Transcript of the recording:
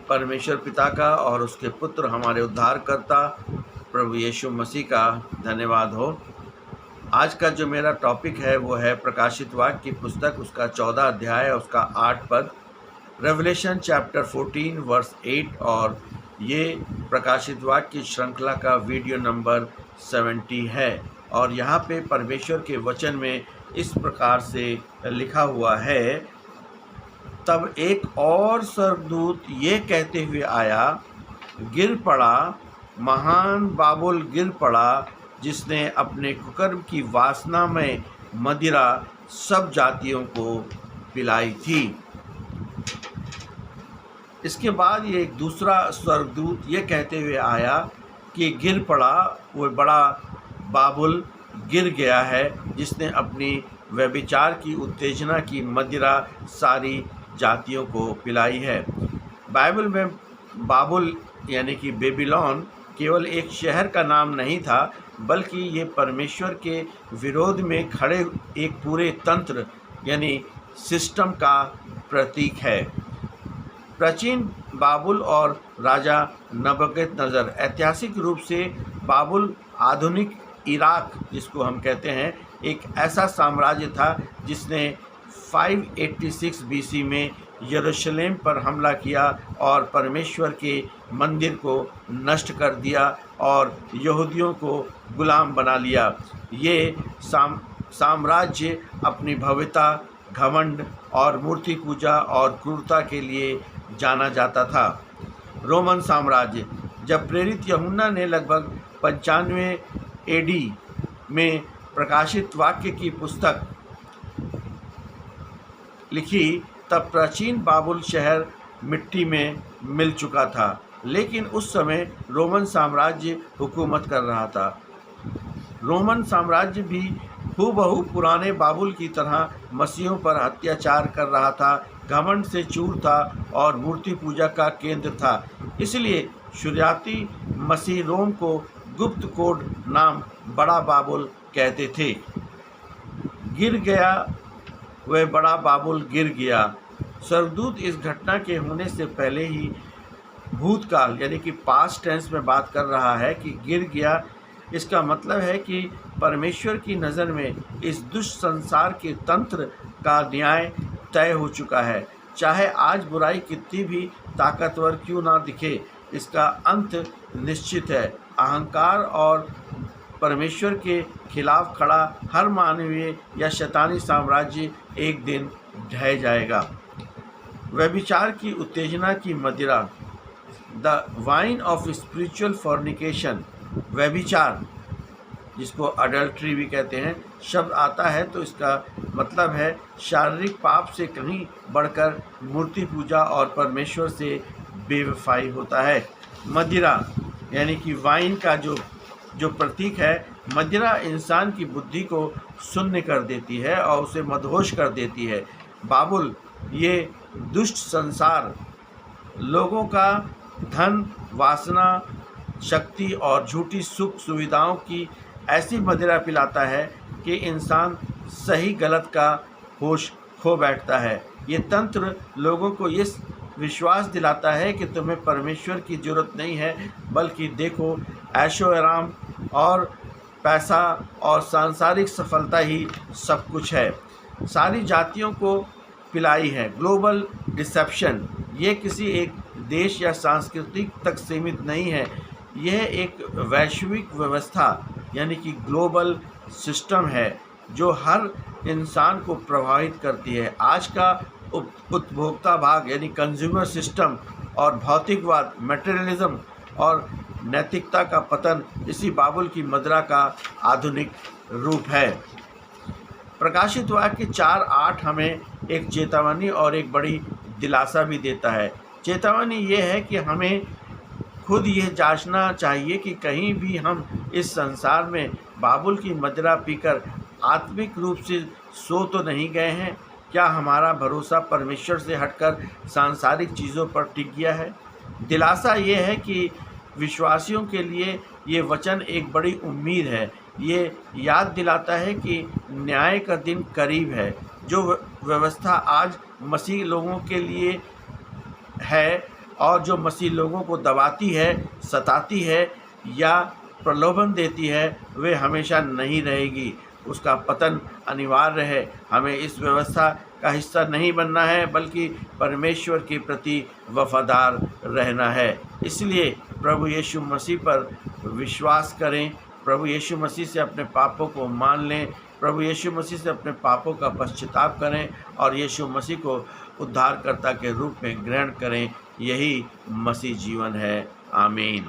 परमेश्वर पिता का और उसके पुत्र हमारे उद्धारकर्ता प्रभु यीशु मसीह का धन्यवाद हो। आज का जो मेरा टॉपिक है वो है प्रकाशित वाक्य की पुस्तक, उसका 14 अध्याय, उसका 8 पद, रेवलेशन चैप्टर 14 वर्स 8, और ये प्रकाशित वाक्य की श्रृंखला का वीडियो नंबर 70 है। और यहाँ पे परमेश्वर के वचन में इस प्रकार से लिखा हुआ है, तब एक और स्वर्गदूत ये कहते हुए आया, गिर पड़ा, महान बाबुल गिर पड़ा, जिसने अपने कुकर्म की वासना में मदिरा सब जातियों को पिलाई थी। इसके बाद ये एक दूसरा स्वर्गदूत ये कहते हुए आया कि गिर पड़ा, वो बड़ा बाबुल गिर गया है, जिसने अपनी व्यभिचार की उत्तेजना की मदिरा सारी जातियों को पिलाई है। बाइबल में बाबुल यानी कि बेबीलोन केवल एक शहर का नाम नहीं था, बल्कि ये परमेश्वर के विरोध में खड़े एक पूरे तंत्र यानी सिस्टम का प्रतीक है। प्राचीन बाबुल और राजा नबूकदनेस्सर ऐतिहासिक रूप से बाबुल आधुनिक इराक जिसको हम कहते हैं, एक ऐसा साम्राज्य था जिसने 586 बीसी में यरूशलेम पर हमला किया और परमेश्वर के मंदिर को नष्ट कर दिया और यहूदियों को गुलाम बना लिया। ये साम्राज्य अपनी भव्यता, घमंड और मूर्ति पूजा और क्रूरता के लिए जाना जाता था। रोमन साम्राज्य, जब प्रेरित यूहन्ना ने लगभग 95 एडी में प्रकाशित वाक्य की पुस्तक लिखी, तब प्राचीन बाबुल शहर मिट्टी में मिल चुका था, लेकिन उस समय रोमन साम्राज्य हुकूमत कर रहा था। रोमन साम्राज्य भी हूबहू पुराने बाबुल की तरह मसीहों पर अत्याचार कर रहा था, घमंड से चूर था और मूर्ति पूजा का केंद्र था। इसलिए शुरुआती मसीह रोम को गुप्त कोड नाम बड़ा बाबुल कहते थे। गिर गया, वह बड़ा बाबुल गिर गया। स्वर्गदूत इस घटना के होने से पहले ही भूतकाल यानी कि पास्ट टेंस में बात कर रहा है कि गिर गया। इसका मतलब है कि परमेश्वर की नज़र में इस दुष्ट संसार के तंत्र का न्याय तय हो चुका है। चाहे आज बुराई कितनी भी ताकतवर क्यों ना दिखे, इसका अंत निश्चित है। अहंकार और परमेश्वर के खिलाफ खड़ा हर मानवीय या शैतानी साम्राज्य एक दिन ढह जाएगा। व्यभिचार की उत्तेजना की मदिरा, the wine of spiritual fornication. व्यभिचार, जिसको अडल्ट्री भी कहते हैं, शब्द आता है तो इसका मतलब है शारीरिक पाप से कहीं बढ़कर मूर्ति पूजा और परमेश्वर से बेवफाई होता है। मदिरा यानी कि वाइन का जो प्रतीक है, मदिरा इंसान की बुद्धि को शून्य कर देती है और उसे मदहोश कर देती है। बाबुल, ये दुष्ट संसार लोगों का धन, वासना, शक्ति और झूठी सुख सुविधाओं की ऐसी मदिरा पिलाता है कि इंसान सही गलत का होश खो बैठता है। ये तंत्र लोगों को ये विश्वास दिलाता है कि तुम्हें परमेश्वर की ज़रूरत नहीं है, बल्कि देखो ऐशो आराम और पैसा और सांसारिक सफलता ही सब कुछ है। सारी जातियों को पिलाई है। ग्लोबल डिसेप्शन, ये किसी एक देश या संस्कृति तक सीमित नहीं है, यह एक वैश्विक व्यवस्था यानी कि ग्लोबल सिस्टम है जो हर इंसान को प्रभावित करती है। आज का उपभोक्ता भाग यानी कंज्यूमर सिस्टम और भौतिकवाद, मटेरियलिज्म और नैतिकता का पतन इसी बाबुल की मदिरा का आधुनिक रूप है। प्रकाशित वाक्य 4:8 हमें एक चेतावनी और एक बड़ी दिलासा भी देता है। चेतावनी ये है कि हमें खुद ये जांचना चाहिए कि कहीं भी हम इस संसार में बाबुल की मदिरा पीकर आत्मिक रूप से सो तो नहीं गए हैं। क्या हमारा भरोसा परमेश्वर से हटकर सांसारिक चीज़ों पर टिक गया है? दिलासा ये है कि विश्वासियों के लिए ये वचन एक बड़ी उम्मीद है। ये याद दिलाता है कि न्याय का दिन करीब है। जो व्यवस्था आज मसीह लोगों के लिए है, और जो मसीह लोगों को दबाती है, सताती है या प्रलोभन देती है, वे हमेशा नहीं रहेगी। उसका पतन अनिवार्य है। हमें इस व्यवस्था का हिस्सा नहीं बनना है, बल्कि परमेश्वर के प्रति वफादार रहना है। इसलिए प्रभु यीशु मसीह पर विश्वास करें, प्रभु यीशु मसीह से अपने पापों को मान लें, प्रभु यीशु मसीह से अपने पापों का पश्चाताप करें और यीशु मसीह को उद्धारकर्ता के रूप में ग्रहण करें। यही मसीह जीवन है। आमीन।